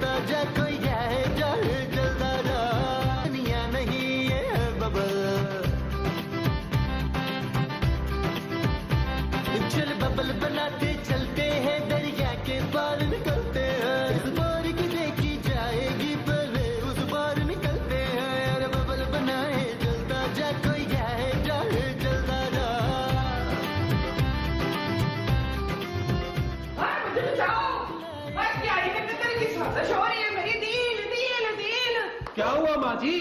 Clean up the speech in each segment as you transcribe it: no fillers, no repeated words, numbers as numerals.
जलता जा कोई है जल जलता जा दुनिया नहीं ये बबल चल बबल बनाते चलते हैं दरिया के पार निकलते हैं इस बार की देखी जाएगी पर उस बार निकलते हैं यार बबल बनाए जलता जा कोई है जल जलता जा क्या हुआ माँ जी?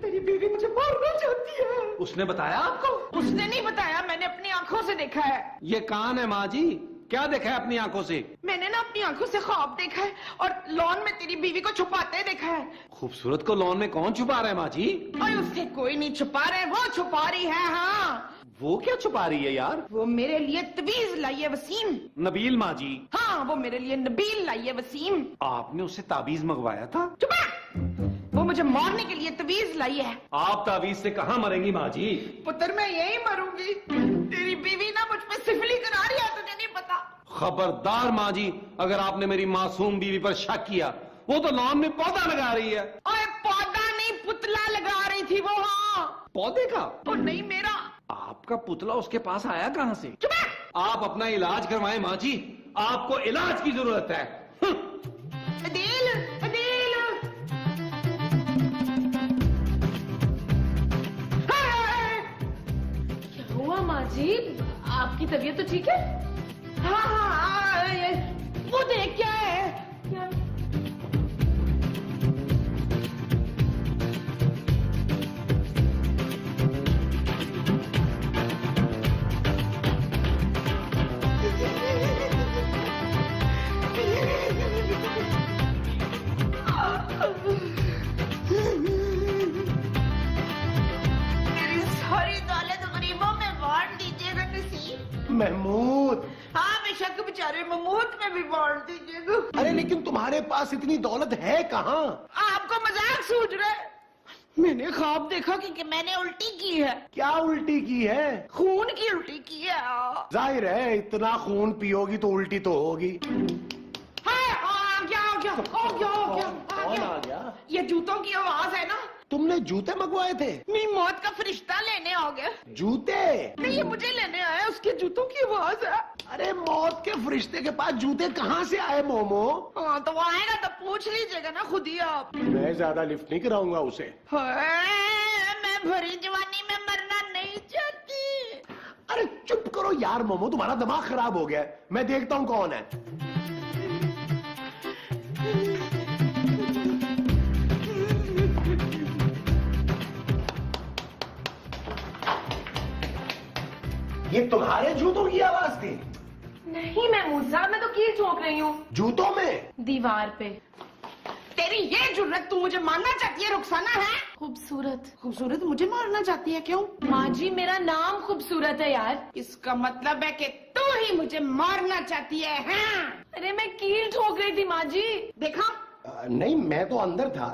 तेरी बीवी मुझे मारना चाहती है। उसने बताया आपको? उसने नहीं बताया, मैंने अपनी आंखों से देखा है। ये कान है माँ जी, क्या देखा है अपनी आंखों से? मैंने ना अपनी आंखों से ख्वाब देखा है और लॉन में तेरी बीवी को छुपाते देखा है। खूबसूरत को लॉन में कौन छुपा रहा है माँ जी? और उससे कोई नहीं छुपा रहे, वो छुपा रही है। हाँ, वो क्या छुपा रही है यार? वो मेरे लिए तवीज लाई है वसीम। नबील माँ जी? हाँ, वो मेरे लिए नबील लाई है वसीम। आपने उससे ताबीज मंगवाया था? चुप! वो मुझे मारने के लिए तवीज लाई है। आप ताबीज से कहाँ मरेंगी माँ जी? पुत्र मैं यही मरूंगी। तेरी बीवी ना मुझ पे सिफली करा रही है, तुझे नहीं पता। खबरदार माँ जी, अगर आपने मेरी मासूम बीवी पर शक किया, वो तो लॉन में पौधा लगा रही है। ओए पौधा नहीं, पुतला लगा रही थी वो। हाँ, पौधे का? और नहीं मेरा। आपका पुतला उसके पास आया कहाँ से? चुप! आप अपना इलाज करवाएं माँ जी, आपको इलाज की जरूरत है। अदील, अदील। क्या हुआ माँ जी? आपकी तबीयत तो ठीक है? हाँ हाँ, वो देख क्या है? क्या? मेरी सारी दौलत गरीबों में बांट दीजिएगा नसीब। महमूद, हाँ बेशक बेचारे महमूद में भी बांट दीजिएगा। अरे लेकिन तुम्हारे पास इतनी दौलत है कहाँ? आपको मजाक सूझ रहा है? मैंने ख्वाब देखा कि मैंने उल्टी की है। क्या उल्टी की है? खून की उल्टी की है। जाहिर है इतना खून पियोगी तो उल्टी तो होगी। आ गया। ये जूतों की आवाज है ना? तुमने जूते मंगवाए थे? नहीं, मौत का फरिश्ता लेने आ गया। जूते? नहीं, ये मुझे लेने आया, उसके जूतों की आवाज है। अरे मौत के फरिश्ते के पास जूते कहाँ से आए मोमो? हाँ तो आएगा तो पूछ लीजिएगा ना खुद ही आप। मैं ज्यादा लिफ्ट नहीं कराऊंगा उसे। मैं भरी जवानी में मरना नहीं चाहती। अरे चुप करो यार मोमो, तुम्हारा दिमाग खराब हो गया है। मैं देखता हूँ कौन है। ये तुम्हारे जूतों की आवाज थी? नहीं महमूद साहब, मैं तो कील ठोक रही हूँ जूतों में? दीवार पे। तेरी ये जुर्रत, तू मुझे मारना चाहती है रुखसाना है? खूबसूरत। खूबसूरत मुझे मारना चाहती है? क्यों? माँ जी मेरा नाम खूबसूरत है यार। इसका मतलब है कि तू ही मुझे मारना चाहती है। हाँ? अरे मैं कील ठोक रही थी माँ जी। देखा, नहीं मैं तो अंदर था।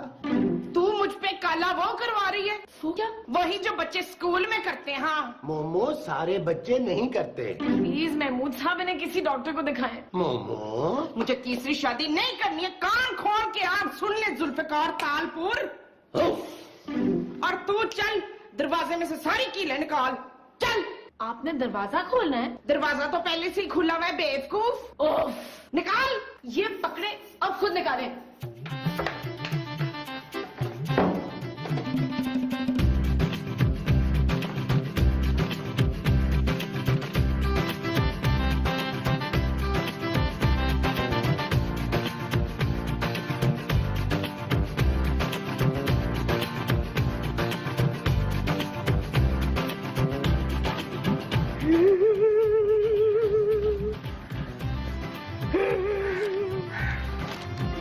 तू मुझ पे काला वो करवा रही है। वो क्या? वही जो बच्चे स्कूल में करते हैं। हाँ मोमो, सारे बच्चे नहीं करते। प्लीज महमूद साहब, मैंने किसी डॉक्टर को दिखाएं। मोमो, मुझे तीसरी शादी नहीं करनी है। कान खोल के आप सुन ले जुल्फकार तालपुर। और तू चल, दरवाजे में से सारी कीलें निकाल। चल। आपने दरवाजा खोलना है? दरवाजा तो पहले से ही खुला हुआ है बेवकूफ। ओह, निकाल। ये पकड़े, अब खुद निकालें।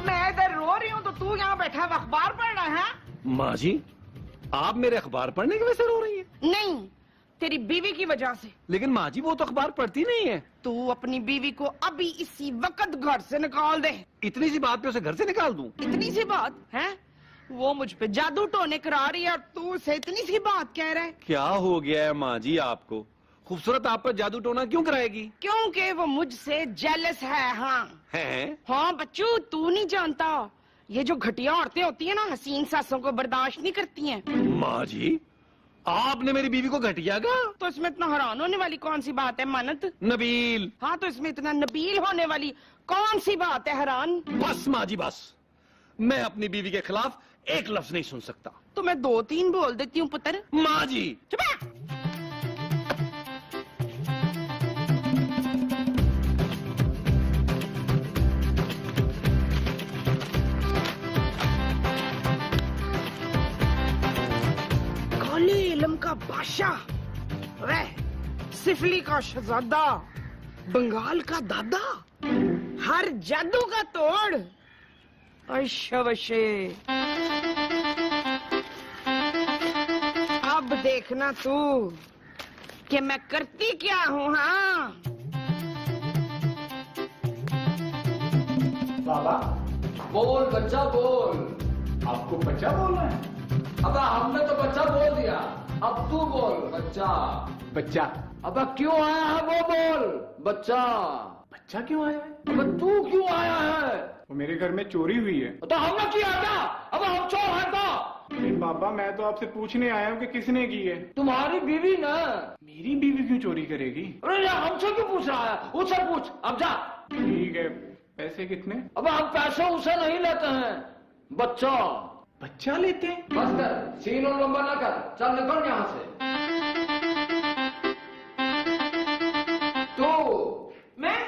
मैं इधर रो रही हूँ तो तू यहाँ बैठा हुआ अखबार पढ़ रहा है? माँ जी, आप मेरे अखबार पढ़ने की वजह से रो रही हैं? नहीं, तेरी बीवी की वजह से। लेकिन माँ जी वो तो अखबार पढ़ती नहीं है। तू अपनी बीवी को अभी इसी वक्त घर से निकाल दे। इतनी सी बात पे उसे घर से निकाल दूं? इतनी सी बात है? वो मुझ पे जादू टोने करा रही है और तू उसे इतनी सी बात कह रहा है। क्या हो गया है माँ जी आपको? खूबसूरत आप पर जादू टोना क्यों कराएगी? क्योंकि वो मुझसे जेलस है। हाँ हैं? हाँ बच्चू, तू नहीं जानता, ये जो घटिया औरतें होती है ना, हसीन सासों को बर्दाश्त नहीं करती हैं। माँ जी, आपने मेरी बीवी को घटिया कहा? तो इसमें इतना हैरान होने वाली कौन सी बात है मानत? नबील। हाँ, तो इसमें इतना नबील होने वाली कौन सी बात है हैरान? बस माँ जी बस, मैं अपनी बीवी के खिलाफ एक लफ्ज नहीं सुन सकता। तो मैं 2-3 बोल देती हूँ पुत्र। माँ जी। चुप है। काले इल्म का बादशाह, वह सिफली का शहजादा, बंगाल का दादा, हर जादू का तोड़, अशवशे। अब देखना तू कि मैं करती क्या हूँ। हाँ, बाबा बोल बच्चा बोल। आपको बच्चा बोलना है? अब हमने तो बच्चा बोल दिया, अब तू बोल बच्चा। बच्चा? अब क्यों आया है वो बोल बच्चा। बच्चा क्यों आया है? अब तू क्यों आया है? वो मेरे घर में चोरी हुई है। तो हमने किया क्या? अब हम चोर है तो? नहीं बाबा, मैं तो आपसे पूछने आया हूँ कि किसने की है। तुम्हारी बीवी ना। मेरी बीवी क्यों चोरी करेगी? अरे हमसे क्यों पूछ रहा है? उससे पूछ, अब जा। ठीक है, पैसे कितने? अब हम पैसे उसे नहीं लेते हैं बच्चा। बच्चा लेते हैं? बस कर, सीन और लंबा ना कर, चल निकल यहाँ से। तू। मैं?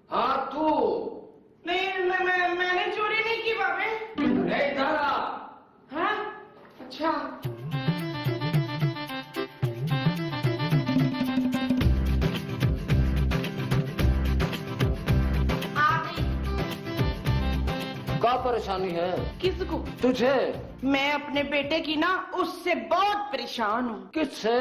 हाँ तू। नहीं, मैंने चोरी नहीं की बाबे। अरे इधर आ। हाँ? अच्छा। आ गई। क्या परेशानी है? किसको? तुझे। मैं अपने बेटे की ना उससे बहुत परेशान हूँ। किससे?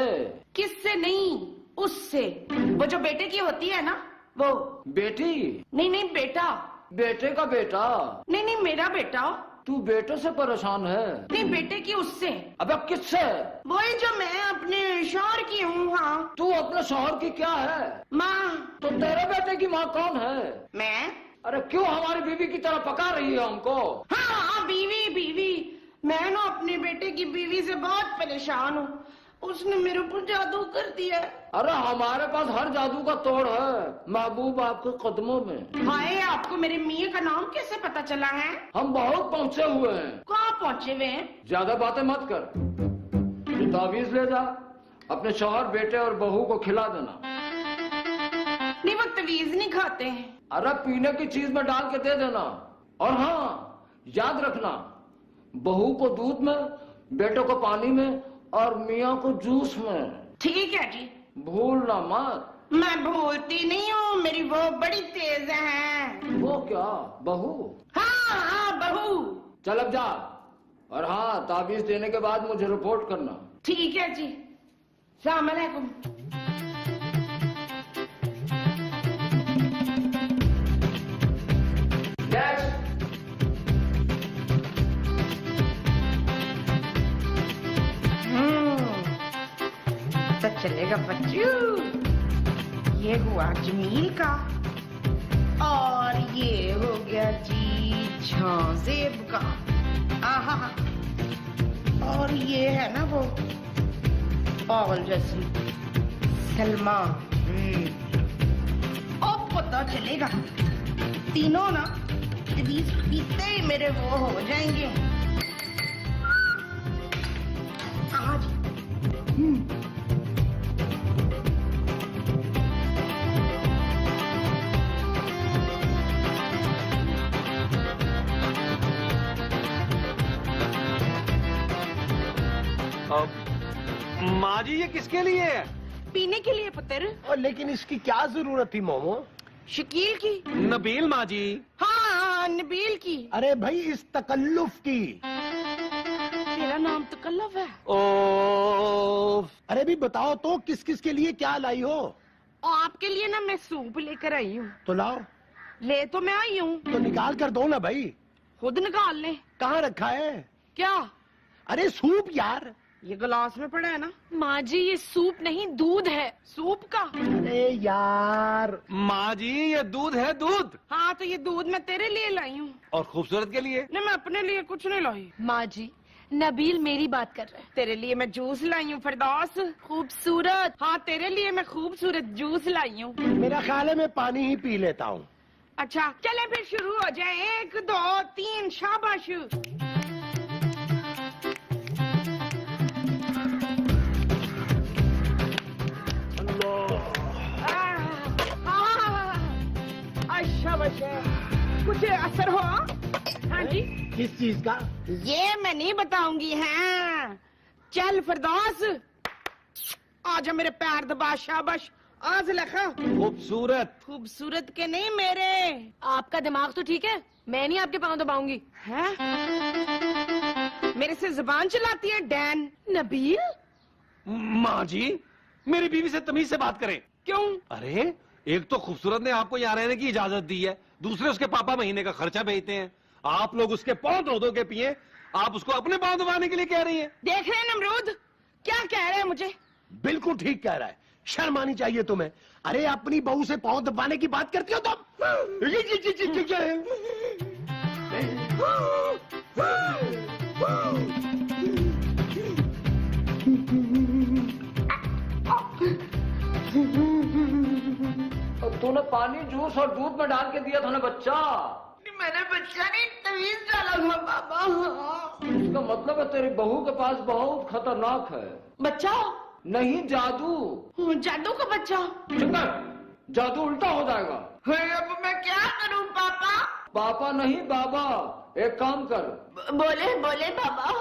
किससे नहीं, उससे। वो जो बेटे की होती है ना, वो। बेटी? नहीं, बेटा। बेटे का बेटा? नहीं, मेरा बेटा। तू बेटे से परेशान है? नहीं, बेटे की उससे। अबे किससे? वही जो मैं अपने शौहर की हूँ। हाँ। तू अपने शौहर की क्या है? माँ। तो तेरे बेटे की माँ कौन है? मैं। अरे क्यों हमारी बीवी की तरह पका रही है हमको? हाँ, बीवी। मैं ना अपने बेटे की बीवी से बहुत परेशान हूँ। उसने मेरे ऊपर जादू कर दिया। अरे हमारे पास हर जादू का तोड़ है, महबूब आपके कदमों में। हाय, आपको मेरे मियाँ का नाम कैसे पता चला है? हम बहुत पहुँचे हुए हैं। कहाँ पहुँचे हुए हैं? ज्यादा बातें मत कर। ये तावीज ले जा, अपने शौहर, बेटे और बहू को खिला देना। नहीं, वो तवीज नहीं खाते हैं। अरे पीने की चीज में डाल के दे देना। और हाँ, याद रखना, बहू को दूध में, बेटे को पानी में और मियाँ को जूस में। ठीक है जी। भूलना मत। मैं भूलती नहीं हूँ, मेरी वो बड़ी तेज है। वो क्या? बहू? हाँ, बहू। चल अब जा। और हाँ, ताबीज देने के बाद मुझे रिपोर्ट करना। ठीक है जी। सलाम अलैकुम। तो चलेगा बच्चू। ये हुआ जमील का, और ये हो गया जी झांजेब का। आहा। और ये है ना वो पागल जैसी सलमा। अब पता चलेगा। तीनों ना बीस पीते ही मेरे वो हो जाएंगे। आज माँ जी, ये किसके लिए है? पीने के लिए पुत्र। और लेकिन इसकी क्या जरूरत थी मोमो? शकील की। नबील माँ जी। हाँ, नबील की। अरे भाई, इस तकल्लुफ की। तेरा नाम तकल्लुफ है? ओ, अरे भी बताओ तो, किस किस के लिए क्या लाई हो? और आपके लिए ना मैं सूप लेकर आई हूँ। तो लाओ। ले तो मैं आई हूँ। तो निकाल कर दो ना भाई। खुद निकाल ले। कहाँ रखा है? क्या? अरे सूप यार, ये गिलास में पड़ा है ना? माँ जी ये सूप नहीं दूध है। सूप का? अरे यार, माँ जी ये दूध है, दूध। हाँ तो ये दूध मैं तेरे लिए लाई हूँ। और खूबसूरत के लिए? नहीं मैं अपने लिए कुछ नहीं लाई। माँ जी नबील मेरी बात कर रहा है। तेरे लिए मैं जूस लाई हूँ फिरदौस। खूबसूरत। हाँ तेरे लिए मैं खूबसूरत जूस लाई हूँ। मेरा ख्याल है मैं पानी ही पी लेता हूँ। अच्छा चले फिर शुरू हो जाए। 1 2 3 शाबाश। अच्छा बच्चा कुछ असर हो? हाँ जी। किस चीज का? ये मैं नहीं बताऊंगी। हाँ चल फिरदौस आजा मेरे पैर दबा। शाबाश। आज लखा। खूबसूरत। खूबसूरत के नहीं मेरे। आपका दिमाग तो ठीक है, मैं नहीं आपके पाँव दबाऊंगी। हैं? मेरे से जुबान चलाती है डैन। नबील माँ जी मेरी बीवी से तमीज से बात करें। क्यों? अरे एक तो खूबसूरत ने आपको यहाँ रहने की इजाजत दी है, दूसरे उसके पापा महीने का खर्चा भेजते हैं। आप लोग उसके पाँव धो के पिए, आप उसको अपने पाँव दबाने के लिए कह रही हैं। देख रहे हैं नमरूद क्या कह रहे हैं मुझे? बिल्कुल ठीक कह रहा है, शर्म आनी चाहिए तुम्हें। अरे अपनी बहू से पाँव दबाने की बात करती हो तुम? और तूने पानी जूस और दूध में डाल के दिया था ना बच्चा। मैंने बच्चा नहीं तमीज डाला हुआ बाबा। इसका मतलब है तेरी बहू के पास बहुत खतरनाक है। बच्चा? नहीं जादू। जादू का बच्चा? चुप कर, जादू उल्टा हो जाएगा। अब मैं क्या करूं पापा? पापा नहीं बाबा। एक काम कर। बोले बोले बाबा।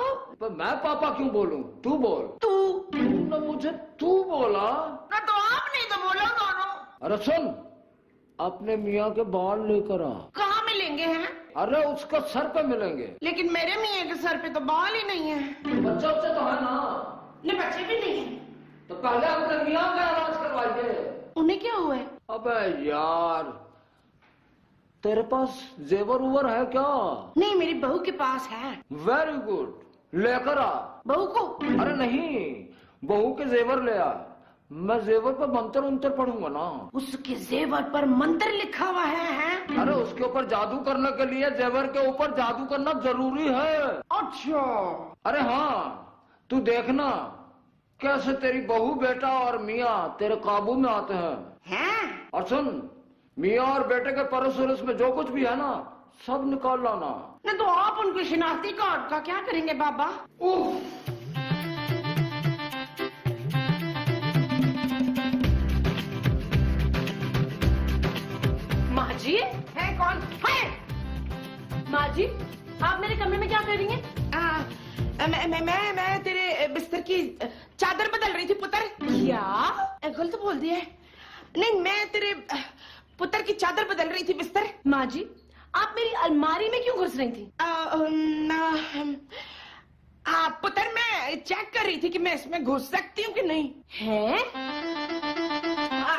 पर मैं पापा क्यों बोलूं? तू बोल। तूने मुझे तू बोला ना तो आप नहीं तो बोलो दोनों। अरे सुन, अपने मियाँ के बाल लेकर आ। कहाँ मिलेंगे हैं? अरे उसका सर पे मिलेंगे। लेकिन मेरे मियाँ के सर पे तो बाल ही नहीं है। बच्चा बच्चा तो है ना। नहीं बच्चे भी नहीं है। तो पहले अपने मियाँ का इलाज करवाइए। उन्हें क्या हुआ है? अबे यार, तेरे पास जेवर उवर है क्या? नहीं मेरी बहू के पास है। वेरी गुड, लेकर आ। बहू को? अरे नहीं, बहू के जेवर ले आ। मैं जेवर पर मंत्र उंतर पढ़ूंगा ना। उसके जेवर पर मंत्र लिखा हुआ है? अरे उसके ऊपर जादू करने के लिए जेवर के ऊपर जादू करना जरूरी है। अच्छा। अरे हाँ, तू देखना कैसे तेरी बहू बेटा और मियाँ तेरे काबू में आते हैं। हैं? और सुन, मियाँ और बेटे के परस उरस में जो कुछ भी है ना, सब निकाल लाना। नहीं तो आप उनके शिनाख्ती कार्ड का क्या करेंगे बाबा? उफ। माँ जी है कौन है? माँ जी आप मेरे कमरे में क्या कर रही हैं? मैं तेरे बिस्तर की चादर बदल रही थी पुत्र। क्या? गलत बोल दिया है। नहीं मैं तेरे पुत्र की चादर बदल रही थी बिस्तर। माँ जी आप मेरी अलमारी में क्यों घुस रही थी? पुत्र मैं चेक कर रही थी कि मैं इसमें घुस सकती हूँ कि नहीं। है?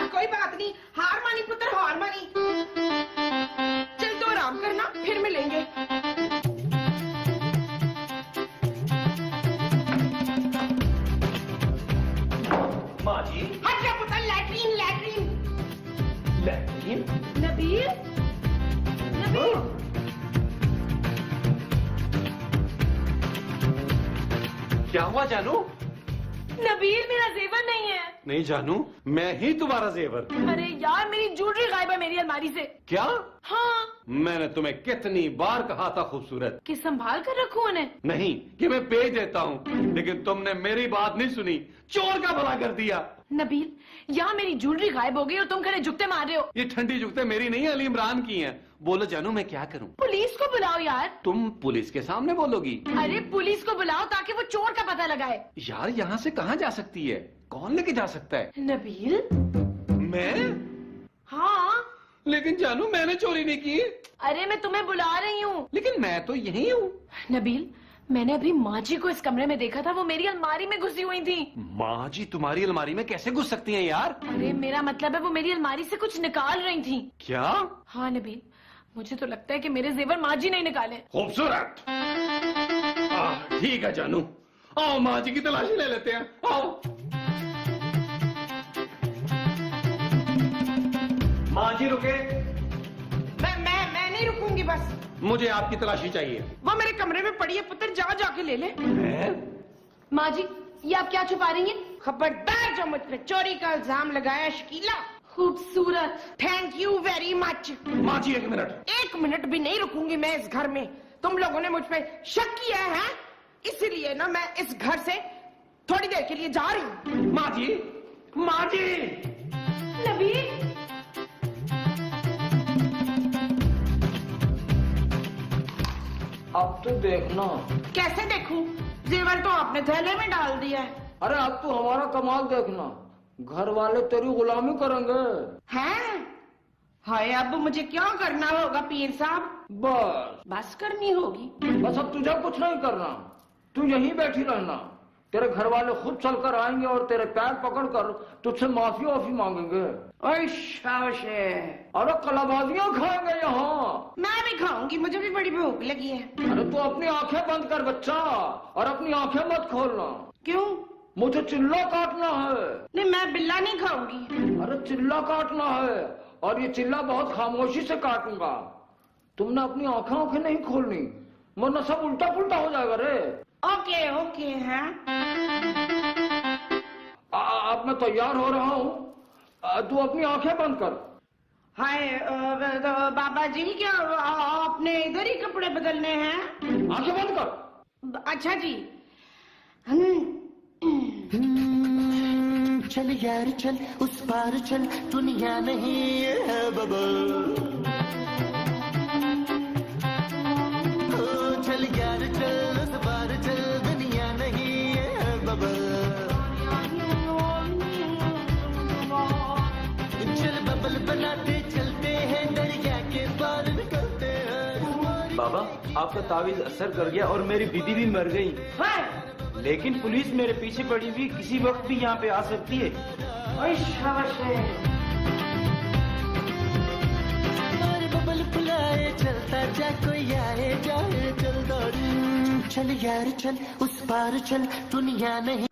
कोई बात नहीं, हार मानी पुत्र हार मानी। चल तो आराम करना, फिर मिलेंगे। माँ जी। हट जा पुत्र, latrine latrine. Latrine? Nabeel Nabeel क्या हुआ जानू? नबील मेरा जेवर नहीं है। नहीं जानू, मैं ही तुम्हारा जेवर। अरे यार मेरी ज्वेलरी गायब है मेरी अलमारी से। क्या? हाँ। मैंने तुम्हें कितनी बार कहा था खूबसूरत कि संभाल कर रखूं उन्हें। नहीं कि मैं भेज देता हूँ, लेकिन तुमने मेरी बात नहीं सुनी, चोर का भला कर दिया। नबील यहाँ मेरी ज्वेलरी गायब हो गई और तुम खड़े जुगते मार रहे हो। ये ठंडी जुगते मेरी नहीं अली इमरान की हैं। बोलो जानू मैं क्या करूँ? पुलिस को बुलाओ यार। तुम पुलिस के सामने बोलोगी? अरे पुलिस को बुलाओ ताकि वो चोर का पता लगाए। यार यहाँ से कहाँ जा सकती है? कौन लेके जा सकता है? नबील। मैं? हाँ। लेकिन जानू मैंने चोरी नहीं की। अरे मैं तुम्हें बुला रही हूँ। लेकिन मैं तो यही हूँ। नबील मैंने अभी माँ जी को इस कमरे में देखा था, वो मेरी अलमारी में घुसी हुई थी। माँ जी तुम्हारी अलमारी में कैसे घुस सकती हैं यार? अरे मेरा मतलब है वो मेरी अलमारी से कुछ निकाल रही थी। क्या? हाँ नबील मुझे तो लगता है कि मेरे जेवर माँ जी नहीं निकाले। खूबसूरत। ठीक है जानू, आओ माँ जी की तलाशी ले लेते हैं, आओ। माँ जी रुके। मैं नहीं रुकूंगी बस। मुझे आपकी तलाशी चाहिए। वो मेरे कमरे में पड़ी है पुत्र, जाके ले ले। माँ जी, ये आप क्या छुपा रही हैं? खबरदार जो मुझ पे चोरी का इल्जाम लगाया शकीला। खूबसूरत। Thank you very much. माँ जी 1 मिनट। 1 मिनट भी नहीं रुकूंगी मैं इस घर में। तुम लोगों ने मुझ पे शक किया है, इसीलिए ना मैं इस घर से थोड़ी देर के लिए जा रही हूँ। माँ जी, माँ जी। नबील, अब तो देखना। कैसे देखूं? जेवर तो आपने थैले में डाल दिया है। अरे अब तो हमारा कमाल देखना, घर वाले तेरी गुलामी करेंगे। हैं? हाय, अब मुझे क्या करना होगा पीर साहब? बस करनी होगी। बस अब तुझे कुछ नहीं करना, तू यहीं बैठी रहना। तेरे घर वाले खुद चलकर आएंगे और तेरे पैर पकड़कर तुझसे माफी वाफी मांगेंगे। ओए शाबाश। अरे कलाबाजियां खाएंगे यहाँ। मैं भी खाऊंगी, मुझे भी बड़ी भूख लगी है। अरे तू अपनी आंखें बंद कर बच्चा, और अपनी आंखें मत खोलना। क्यों? मुझे चिल्ला काटना है। नहीं, मैं बिल्ला नहीं खाऊंगी। अरे चिल्ला काटना है, और ये चिल्ला बहुत खामोशी से काटूंगा। तुमने अपनी आंखें नहीं खोलनी, वरना सब उल्टा पुल्टा हो जाएगा रे। ओके ओके है। अब मैं तैयार हो रहा हूँ, तू अपनी आंखें बंद कर। हाय बाबा जी, क्या आपने इधर ही कपड़े बदलने हैं? आंखें बंद कर। अच्छा जी। चल यार चल, उस पार चल, दुनिया नहीं है बबल। ओ चल यार चल, उस पार चल, दुनिया नहीं है बबल। चल बबल बनाते चलते हैं, दरिया के पार निकलते हैं। बाबा, आपका तावीज असर कर गया और मेरी बीबी भी मर गई। लेकिन पुलिस मेरे पीछे पड़ी हुई, किसी वक्त भी यहाँ पे आ सकती है। ओए शाबाश। और बबल बुलाए चलता जा, कोई आए जाए चल दौड़। चल यार चल, उस पार चल, दुनिया नहीं